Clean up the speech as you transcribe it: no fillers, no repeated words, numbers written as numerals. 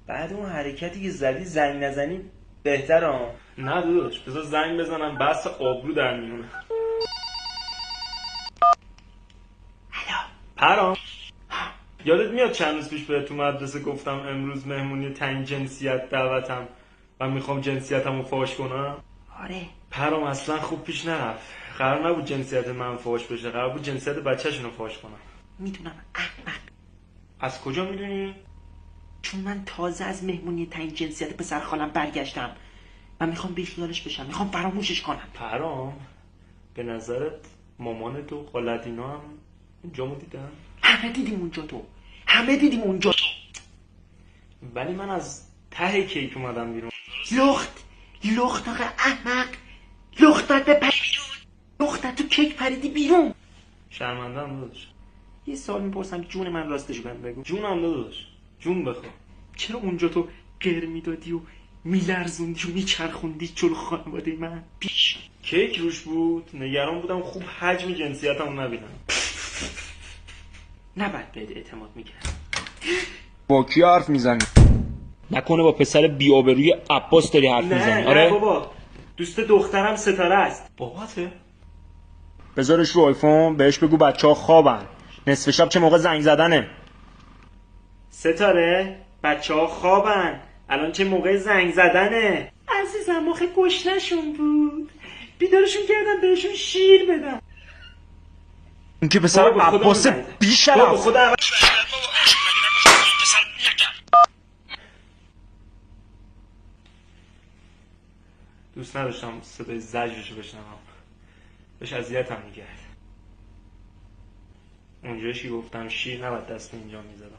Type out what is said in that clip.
بعد اون حرکتی که زدی زنگ نزنی بهتره ها. نه داداش بذار زنگ بزنم بس آبرو در میونه. پرام یادت میاد چند روز پیش به تو مدرسه گفتم امروز مهمونی تنگ جنسیت دعوتم و میخوام جنسیتمو فاش کنم؟ آره. پرام اصلا خوب پیش نرفت. قرار نبود جنسیت من فاش بشه، قرار بود جنسیت بچه‌شونو فاش کنم. میدونم احمق. از کجا میدونی؟ چون من تازه از مهمونی تعیین جنسیت پسر خالم برگشتم و میخوام بیخیالش بشم، میخوام فراموشش کنم. پرام به نظرت مامان تو خالتینا هم اونجامو دیدن؟ همه دیدیم اونجا تو، همه دیدیم اونجا تو. ولی من از ته کیک اومدم بیرون. لخت آقا احمق. لختت به لختت تو کیک پریدی بیرون. شرمنده هم داداش. یه سوال میپرسم جون من راستش بهم بگو. جونم داداش، جون بخوا. چرا اونجا تو گر میدادی و میلرزوندی و میچرخوندی جلو خانواده من؟ کیک روش بود، نگران بودم خوب حجم جنسیتمو نبینم. نباید بهت اعتماد میکرد. با کی حرف میزنی؟ نکنه با پسر بی‌آبروی عباس داری حرف میزنی؟ نه آره بابا، دوست دخترم ستاره است. باباته؟ بذارش رو آیفون، بهش بگو بچه ها خوابن، نصف شب چه موقع زنگ زدنه. ستاره بچه ها خوابن، الان چه موقع زنگ زدنه. عزیزم آخه گشنشون بود، بیدارشون کردم بهشون شیر بدم. این که پسر عباس بیشرف. خدا دوست نداشتم صدای زجرشو بشنوم، بهش اذیتم میکرد. اونجاش که گفتم شیر نباید دست اینجا میزدم.